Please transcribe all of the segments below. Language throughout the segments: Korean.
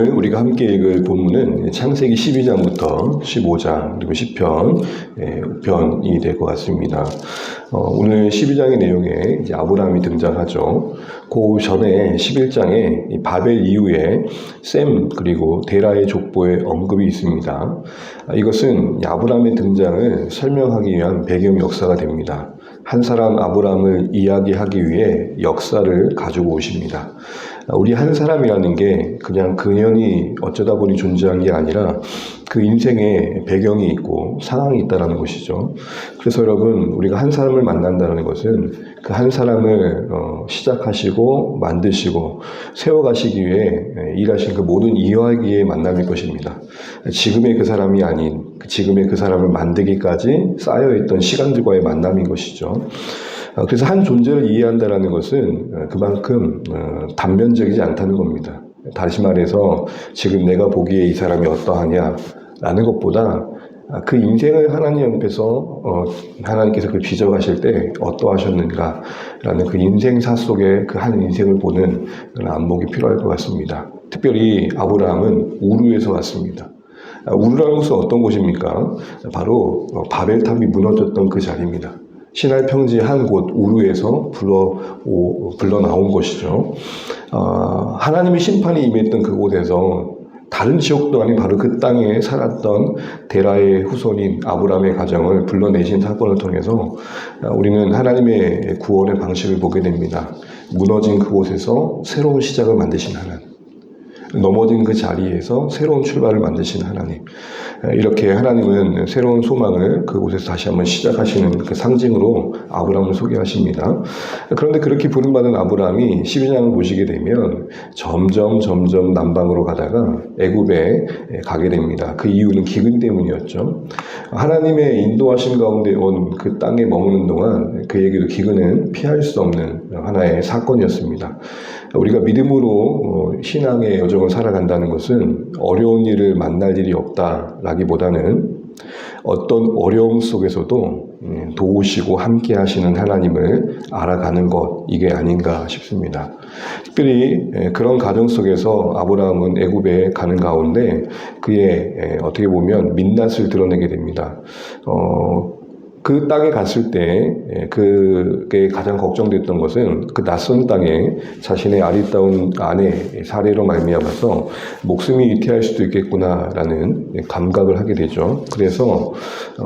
오늘 우리가 함께 읽을 본문은 창세기 12장부터 15장 그리고 10편 편이 될 것 같습니다. 오늘 12장의 내용에 이제 아브라함이 등장하죠. 그 전에 11장에 이 바벨 이후에 셈 그리고 데라의 족보의 언급이 있습니다. 이것은 아브라함의 등장을 설명하기 위한 배경 역사가 됩니다. 한 사람 아브라함을 이야기하기 위해 역사를 가지고 오십니다. 우리 한 사람이라는 게 그냥 그년이 어쩌다 보니 존재한 게 아니라 그 인생에 배경이 있고 상황이 있다는 것이죠. 그래서 여러분, 우리가 한 사람을 만난다는 것은 그 한 사람을 시작하시고 만드시고 세워가시기 위해 일하신 그 모든 이야기의 만남일 것입니다. 지금의 그 사람이 아닌 지금의 그 사람을 만들기까지 쌓여있던 시간들과의 만남인 것이죠. 그래서 한 존재를 이해한다는 것은 그만큼 단면적이지 않다는 겁니다. 다시 말해서 지금 내가 보기에 이 사람이 어떠하냐라는 것보다 그 인생을 하나님 앞에서 하나님께서 그 빚어가실 때 어떠하셨는가라는 그 인생사 속에 그 한 인생을 보는 그런 안목이 필요할 것 같습니다. 특별히 아브라함은 우르에서 왔습니다. 우르라는 곳은 어떤 곳입니까? 바로 바벨탑이 무너졌던 그 자리입니다. 시날 평지 한 곳 우르에서 불러 나온 것이죠. 하나님의 심판이 임했던 그곳에서 다른 지역도 아닌 바로 그 땅에 살았던 데라의 후손인 아브라함의 가정을 불러내신 사건을 통해서 우리는 하나님의 구원의 방식을 보게 됩니다. 무너진 그곳에서 새로운 시작을 만드신 하나님, 넘어진 그 자리에서 새로운 출발을 만드신 하나님, 이렇게 하나님은 새로운 소망을 그곳에서 다시 한번 시작하시는 그 상징으로 아브라함을 소개하십니다. 그런데 그렇게 부름받은 아브라함이 12장을 보시게 되면 점점 남방으로 가다가 애굽에 가게 됩니다. 그 이유는 기근 때문이었죠. 하나님의 인도하신 가운데 온 그 땅에 머무는 동안 그에게도 기근은 피할 수 없는 하나의 사건이었습니다. 우리가 믿음으로 신앙의 여정을 살아간다는 것은 어려운 일을 만날 일이 없다라기보다는 어떤 어려움 속에서도 도우시고 함께 하시는 하나님을 알아가는 것, 이게 아닌가 싶습니다. 특별히 그런 가정 속에서 아브라함은 애굽에 가는 가운데 그의 어떻게 보면 민낯을 드러내게 됩니다. 그 땅에 갔을 때 그게 가장 걱정됐던 것은 그 낯선 땅에 자신의 아리따운 아내 사례로 말미암아서 목숨이 위태할 수도 있겠구나라는 감각을 하게 되죠. 그래서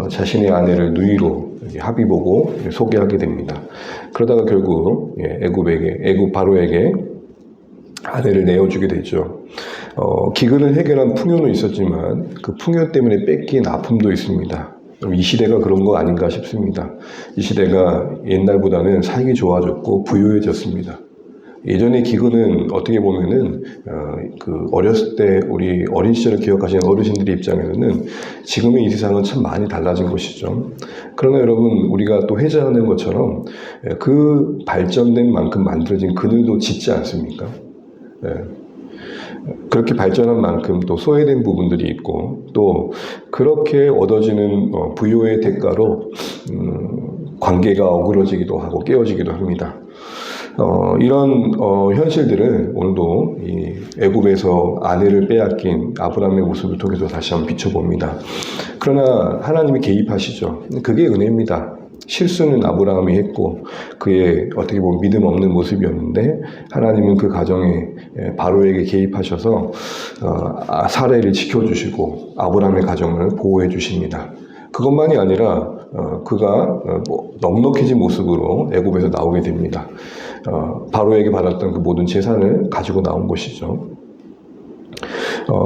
자신의 아내를 누이로 합의 보고 소개하게 됩니다. 그러다가 결국 애굽 바로에게 아내를 내어주게 되죠. 기근을 해결한 풍요는 있었지만 그 풍요 때문에 뺏긴 아픔도 있습니다. 이 시대가 그런 거 아닌가 싶습니다. 이 시대가 옛날보다는 살기 좋아졌고 부유해졌습니다. 예전의 기근은 어떻게 보면은 어렸을 때 우리 어린 시절을 기억하시는 어르신들의 입장에서는 지금의 이 세상은 참 많이 달라진 것이죠. 그러나 여러분, 우리가 또 회자하는 것처럼 그 발전된 만큼 만들어진 그늘도 짙지 않습니까? 그렇게 발전한 만큼 또 소외된 부분들이 있고 또 그렇게 얻어지는 부요의 대가로 관계가 어그러지기도 하고 깨어지기도 합니다. 이런 현실들을 오늘도 이 애굽에서 아내를 빼앗긴 아브라함의 모습을 통해서 다시 한번 비춰봅니다. 그러나 하나님이 개입하시죠. 그게 은혜입니다. 실수는 아브라함이 했고 그의 어떻게 보면 믿음 없는 모습이었는데 하나님은 그 가정에 바로에게 개입하셔서 사례를 지켜주시고 아브라함의 가정을 보호해 주십니다. 그것만이 아니라 그가 넉넉해진 모습으로 애굽에서 나오게 됩니다. 바로에게 받았던 그 모든 재산을 가지고 나온 것이죠.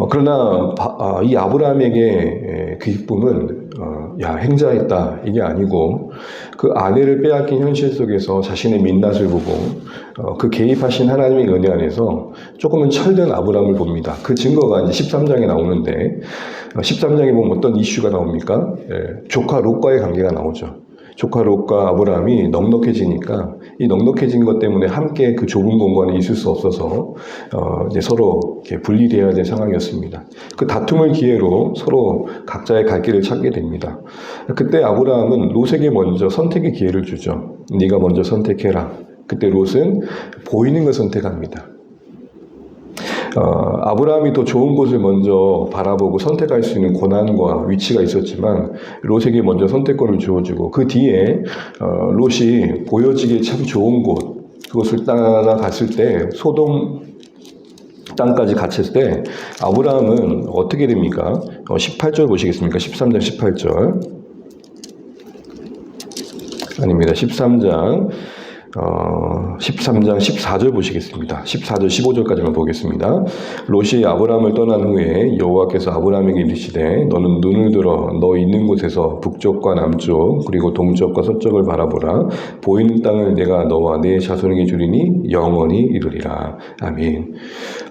그러나 이 아브라함에게 그 기쁨은 행자했다 이게 아니고 그 아내를 빼앗긴 현실 속에서 자신의 민낯을 보고 그 개입하신 하나님의 은혜 안에서 조금은 철든 아브라함을 봅니다. 그 증거가 이제 13장에 나오는데 13장에 보면 어떤 이슈가 나옵니까? 조카 롯과의 관계가 나오죠. 조카 롯과 아브라함이 넉넉해지니까 이 넉넉해진 것 때문에 함께 그 좁은 공간에 있을 수 없어서 이제 서로 이렇게 분리되어야 될 상황이었습니다. 그 다툼을 기회로 서로 각자의 갈 길을 찾게 됩니다. 그때 아브라함은 롯에게 먼저 선택의 기회를 주죠. 네가 먼저 선택해라. 그때 롯은 보이는 걸 선택합니다. 아브라함이 더 좋은 곳을 먼저 바라보고 선택할 수 있는 권한과 위치가 있었지만 롯에게 먼저 선택권을 주어주고 그 뒤에 롯이 보여지기에 참 좋은 곳 그것을 따라갔을 때 소돔 땅까지 갇혔을 때 아브라함은 어떻게 됩니까? 18절 보시겠습니까? 13장 18절 아닙니다. 13장 14절 보시겠습니다. 14절 15절까지만 보겠습니다. 롯이 아브라함을 떠난 후에 여호와께서 아브라함에게 이르시되 너는 눈을 들어 너 있는 곳에서 북쪽과 남쪽 그리고 동쪽과 서쪽을 바라보라. 보이는 땅을 내가 너와 내 자손에게 주리니 영원히 이르리라. 아멘.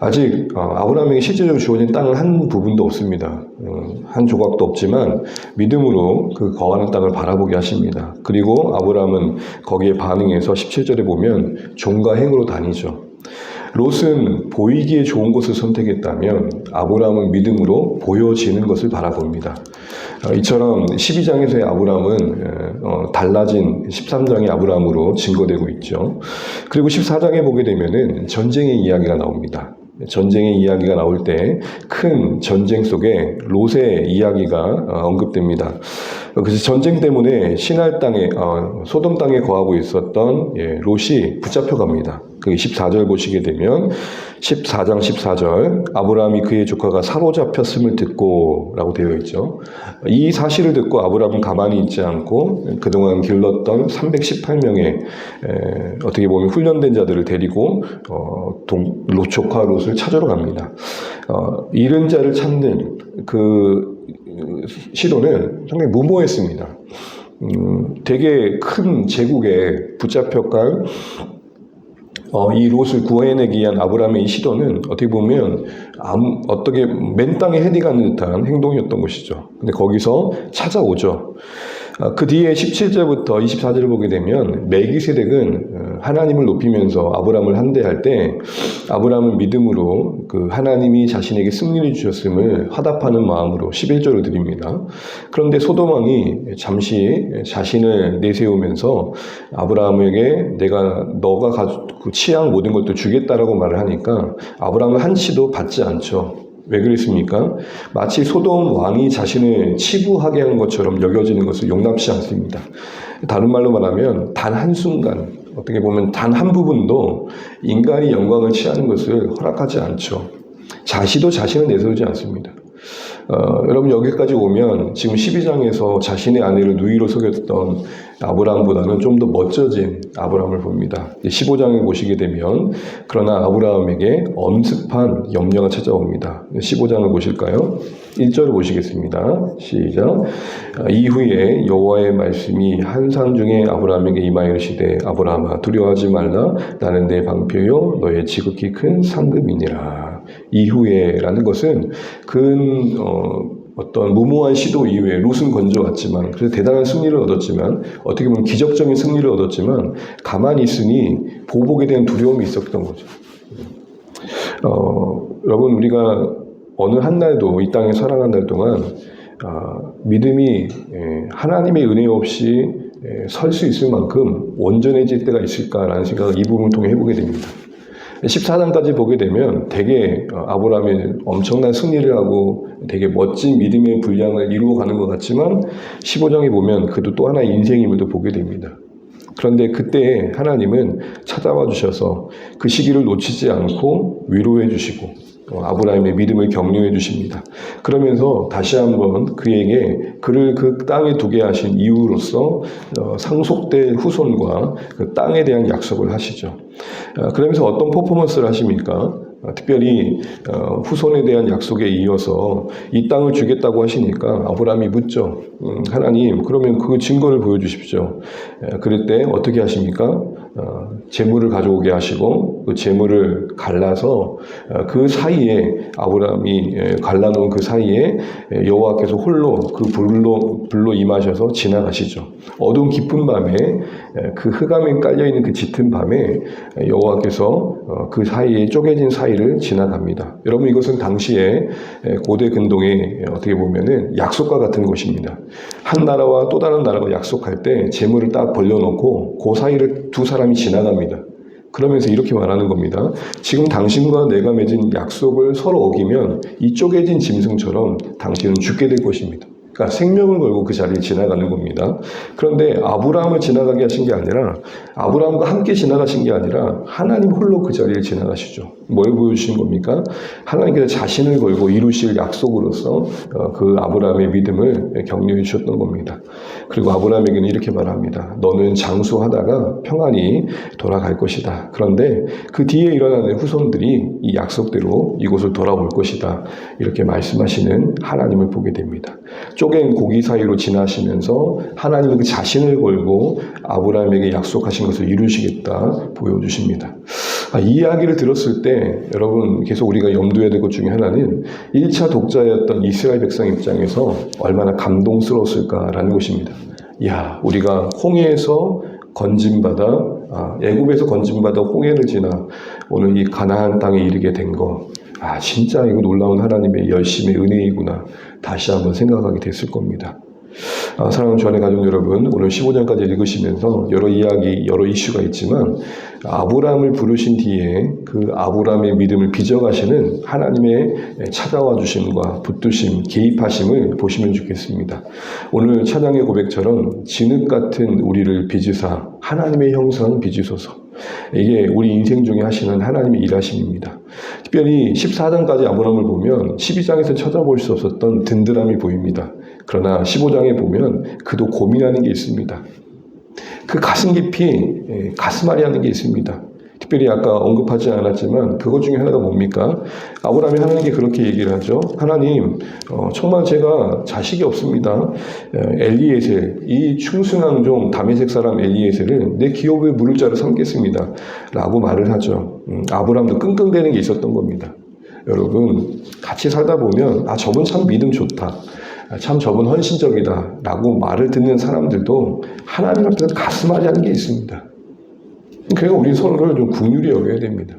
아직 아브라함에게 실제적으로 주어진 땅은 한 부분도 없습니다. 한 조각도 없지만 믿음으로 그 거하는 땅을 바라보게 하십니다. 그리고 아브라함은 거기에 반응해서 17절에 보면 종과 행으로 다니죠. 롯은 보이기에 좋은 곳을 선택했다면 아브라함은 믿음으로 보여지는 것을 바라봅니다. 이처럼 12장에서의 아브라함은 달라진 13장의 아브라함으로 증거되고 있죠. 그리고 14장에 보게 되면은 전쟁의 이야기가 나옵니다. 전쟁의 이야기가 나올 때 큰 전쟁 속에 롯의 이야기가 언급됩니다. 그래서 전쟁 때문에 시날 땅에 소돔 땅에 거하고 있었던 롯이 붙잡혀갑니다. 그 14절 보시게 되면 14장 14절 아브라함이 그의 조카가 사로잡혔음을 듣고 라고 되어 있죠. 이 사실을 듣고 아브라함은 가만히 있지 않고 그동안 길렀던 318명의 어떻게 보면 훈련된 자들을 데리고 롯 조카 롯을 찾으러 갑니다. 잃은 자를 찾는 그 시도는 상당히 무모했습니다. 되게 큰 제국에 붙잡혀갈 이 롯을 구해내기 위한 아브라함의 이 시도는 어떻게 보면 어떻게 맨 땅에 헤딩하는 듯한 행동이었던 것이죠. 근데 거기서 찾아오죠. 그 뒤에 17절부터 24절을 보게 되면 멜기세덱은 하나님을 높이면서 아브라함을 환대할 때 아브라함은 믿음으로 그 하나님이 자신에게 승리를 주셨음을 화답하는 마음으로 11절을 드립니다. 그런데 소돔 왕이 잠시 자신을 내세우면서 아브라함에게 너가 취한 모든 것도 주겠다라고 말을 하니까 아브라함은 한치도 받지 않죠. 왜 그랬습니까? 마치 소돔 왕이 자신을 치부하게 한 것처럼 여겨지는 것을 용납치 않습니다. 다른 말로 말하면 단 한순간, 어떻게 보면 단 한 부분도 인간이 영광을 취하는 것을 허락하지 않죠. 자시도 자신을 내세우지 않습니다. 여러분 여기까지 오면 지금 12장에서 자신의 아내를 누이로 속였던 아브라함보다는 좀 더 멋져진 아브라함을 봅니다. 15장에 보시게 되면 그러나 아브라함에게 엄습한 염려가 찾아옵니다. 15장을 보실까요? 1절을 보시겠습니다. 시작. 이후에 여호와의 말씀이 한산 중에 아브라함에게 임하여 이르시되 아브라함아 두려워하지 말라 나는 내 방패요 너의 지극히 큰 상급이니라. 이후에라는 것은 어떤 무모한 시도 이후에 롯은 건져왔지만 그래서 대단한 승리를 얻었지만 어떻게 보면 기적적인 승리를 얻었지만 가만히 있으니 보복에 대한 두려움이 있었던 거죠. 여러분 우리가 어느 한 날도 이 땅에 살아간 날 동안 믿음이 하나님의 은혜 없이 설 수 있을 만큼 온전해질 때가 있을까라는 생각을 이 부분을 통해 해보게 됩니다. 14장까지 보게 되면 되게 아브라함이 엄청난 승리를 하고 되게 멋진 믿음의 분량을 이루어가는 것 같지만 15장에 보면 그도 또 하나의 인생임을 또 보게 됩니다. 그런데 그때 하나님은 찾아와 주셔서 그 시기를 놓치지 않고 위로해 주시고 아브라함의 믿음을 격려해 주십니다. 그러면서 다시 한번 그에게 그를 그 땅에 두게 하신 이유로서 상속될 후손과 그 땅에 대한 약속을 하시죠. 그러면서 어떤 퍼포먼스를 하십니까? 특별히 후손에 대한 약속에 이어서 이 땅을 주겠다고 하시니까 아브라함이 묻죠. 하나님 그러면 그 증거를 보여주십시오. 그럴 때 어떻게 하십니까? 재물을 가져오게 하시고 그 재물을 갈라서 그 사이에 아브라함이 갈라놓은 그 사이에 여호와께서 홀로 그 불로 임하셔서 지나가시죠. 어두운 깊은 밤에 그 흑암에 깔려있는 그 짙은 밤에 여호와께서 그 사이에 쪼개진 사이를 지나갑니다. 여러분 이것은 당시에 고대 근동의 어떻게 보면은 약속과 같은 것입니다. 한 나라와 또 다른 나라가 약속할 때 재물을 딱 벌려놓고 그 사이를 두 사람이 지나갑니다. 그러면서 이렇게 말하는 겁니다. 지금 당신과 내가 맺은 약속을 서로 어기면 이 쪼개진 짐승처럼 당신은 죽게 될 것입니다. 그러니까 생명을 걸고 그 자리를 지나가는 겁니다. 그런데 아브라함을 지나가게 하신 게 아니라 아브라함과 함께 지나가신 게 아니라 하나님 홀로 그 자리를 지나가시죠. 뭘 보여주신 겁니까? 하나님께서 자신을 걸고 이루실 약속으로서 그 아브라함의 믿음을 격려해 주셨던 겁니다. 그리고 아브라함에게는 이렇게 말합니다. 너는 장수하다가 평안히 돌아갈 것이다. 그런데 그 뒤에 일어나는 후손들이 이 약속대로 이곳을 돌아올 것이다. 이렇게 말씀하시는 하나님을 보게 됩니다. 쪼갠 고기 사이로 지나시면서 하나님은 그 자신을 걸고 아브라함에게 약속하신 것을 이루시겠다 보여주십니다. 이 이야기를 들었을 때 여러분 계속 우리가 염두해야 될 것 중에 하나는 1차 독자였던 이스라엘 백성 입장에서 얼마나 감동스러웠을까라는 것입니다. 이야, 우리가 홍해에서 건짐받아 애굽에서 건짐받아 홍해를 지나 오늘 이 가나안 땅에 이르게 된 거, 진짜 이거 놀라운 하나님의 열심의 은혜이구나 다시 한번 생각하게 됐을 겁니다. 사랑하는 주안의 가족 여러분, 오늘 15장까지 읽으시면서 여러 이야기, 여러 이슈가 있지만 아브라함을 부르신 뒤에 그 아브라함의 믿음을 빚어가시는 하나님의 찾아와 주심과 붙드심, 개입하심을 보시면 좋겠습니다. 오늘 찬양의 고백처럼 진흙 같은 우리를 빚으사 하나님의 형상 빚으소서. 이게 우리 인생 중에 하시는 하나님의 일하심입니다. 특별히 14장까지 아브라함을 보면 12장에서 찾아볼 수 없었던 든든함이 보입니다. 그러나 15장에 보면 그도 고민하는 게 있습니다. 그 가슴 깊이 가슴앓이 하는 게 있습니다. 특별히 아까 언급하지 않았지만 그것 중에 하나가 뭡니까? 아브라함이 하나님께 그렇게 얘기를 하죠. 하나님, 정말 제가 자식이 없습니다. 엘리에셀, 이 충승한 종 다메섹 사람 엘리에셀을 내 기업의 물을 자로 삼겠습니다. 라고 말을 하죠. 아브라함도 끙끙대는 게 있었던 겁니다. 여러분, 같이 살다 보면 저분 참 믿음 좋다. 참 저분 헌신적이다. 라고 말을 듣는 사람들도 하나님 앞에서 가슴앓이 하는 게 있습니다. 그러니까 우리 서로를 좀 긍휼히 여겨야 됩니다.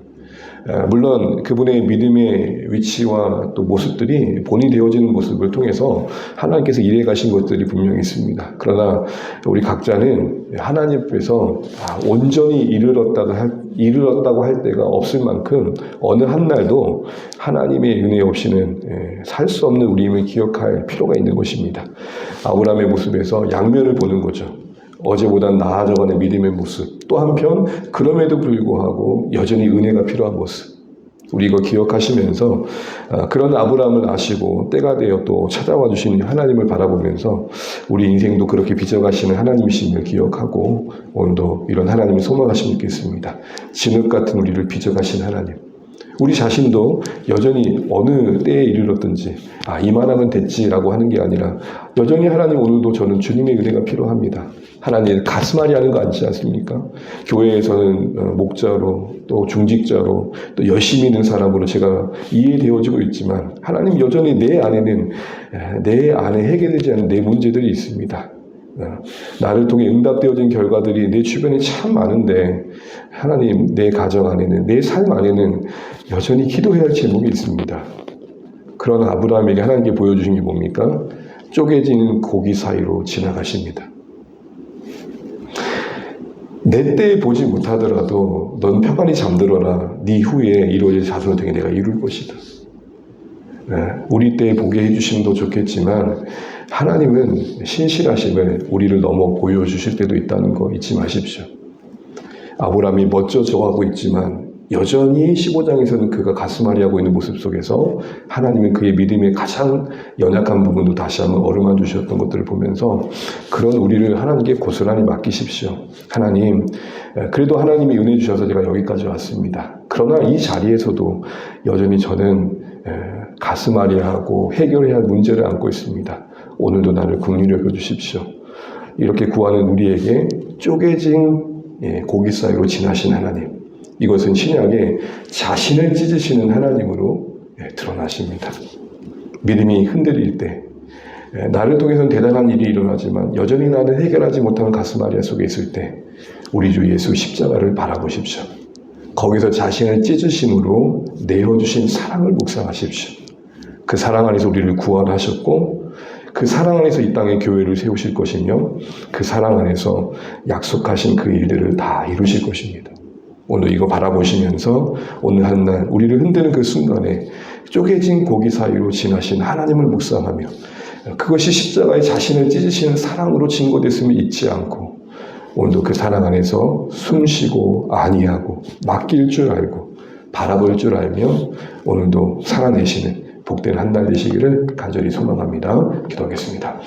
물론 그분의 믿음의 위치와 또 모습들이 본이 되어지는 모습을 통해서 하나님께서 일해 가신 것들이 분명히 있습니다. 그러나 우리 각자는 하나님 앞에서 온전히 이르렀다고 할 때가 없을 만큼 어느 한 날도 하나님의 은혜 없이는 살 수 없는 우리임을 기억할 필요가 있는 것입니다. 아브라함의 모습에서 양면을 보는 거죠. 어제보다 나아져가는 믿음의 모습, 또 한편 그럼에도 불구하고 여전히 은혜가 필요한 모습, 우리 이거 기억하시면서 그런 아브라함을 아시고 때가 되어 또 찾아와 주시는 하나님을 바라보면서 우리 인생도 그렇게 빚어가시는 하나님이심을 기억하고 오늘도 이런 하나님을 소망하시면 좋겠습니다. 진흙 같은 우리를 빚어가신 하나님, 우리 자신도 여전히 어느 때에 이르렀든지 이만하면 됐지라고 하는 게 아니라 여전히 하나님, 오늘도 저는 주님의 은혜가 필요합니다. 하나님 가슴앓이 하는 거 아니지 않습니까? 교회에서는 목자로 또 중직자로 또 열심히 있는 사람으로 제가 이해되어지고 있지만 하나님, 여전히 내 안에 해결되지 않은 내 문제들이 있습니다. 나를 통해 응답되어진 결과들이 내 주변에 참 많은데 하나님, 내 가정 안에는, 내 삶 안에는 여전히 기도해야 할 제목이 있습니다. 그런 아브라함에게 하나님께 보여주신 게 뭡니까? 쪼개진 고기 사이로 지나가십니다. 내 때에 보지 못하더라도 넌 평안히 잠들어라. 네 후에 이루어질 자손을 통해 내가 이룰 것이다. 우리 때에 보게 해주심도 좋겠지만 하나님은 신실하심을 우리를 넘어 보여주실 때도 있다는 거 잊지 마십시오. 아브라함이 멋져져가고 있지만 여전히 15장에서는 그가 가슴앓이하고 있는 모습 속에서 하나님은 그의 믿음의 가장 연약한 부분도 다시 한번 어루만 주셨던 것들을 보면서 그런 우리를 하나님께 고스란히 맡기십시오. 하나님, 그래도 하나님이 은혜 주셔서 제가 여기까지 왔습니다. 그러나 이 자리에서도 여전히 저는 가슴앓이하고 해결해야 할 문제를 안고 있습니다. 오늘도 나를 긍휼히 여겨주십시오. 이렇게 구하는 우리에게 쪼개진 고기 사이로 지나신 하나님, 이것은 신약에 자신을 찢으시는 하나님으로 드러나십니다. 믿음이 흔들릴 때, 나를 통해서는 대단한 일이 일어나지만 여전히 나는 해결하지 못하는 가슴앓이 속에 있을 때 우리 주 예수 십자가를 바라보십시오. 거기서 자신을 찢으심으로 내어주신 사랑을 묵상하십시오. 그 사랑 안에서 우리를 구원하셨고 그 사랑 안에서 이 땅에 교회를 세우실 것이며 그 사랑 안에서 약속하신 그 일들을 다 이루실 것입니다. 오늘 이거 바라보시면서 오늘 한 날 우리를 흔드는 그 순간에 쪼개진 고기 사이로 지나신 하나님을 묵상하며 그것이 십자가에 자신을 찢으시는 사랑으로 증거됐음을 잊지 않고 오늘도 그 사랑 안에서 숨쉬고 안위하고 맡길 줄 알고 바라볼 줄 알며 오늘도 살아내시는 복된 한 달 되시기를 간절히 소망합니다. 기도하겠습니다.